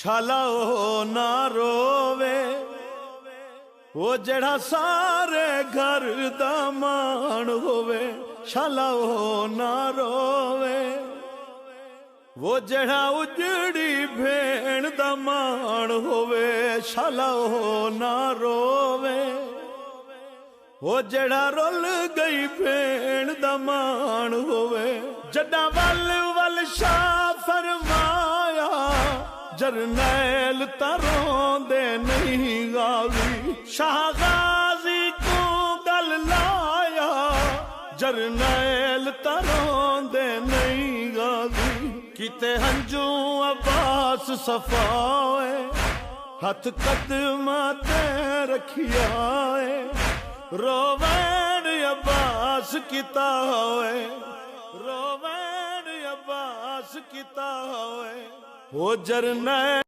शाला ओ ना रोवे वो जड़ा सारे घर दा मान होवे। शाला ओ ना रोवे वो जड़ा उजड़ी भेण दा मान होवे। शाला ओ ना रोवे वो जड़ा रुल गई भेण दा मान होवे। जड़ा वल वल शाह फरमाया जरनैल तरों दे नहीं गावी। शाह गाजी को गल लाया जरनैल तरों दे नहीं गावी। किते हंजू अब्बास सफाए हथ कदमा ते रखिया रोवैन अब्बास किता होए। रोवैन अब्बास किता होए वो जरनैल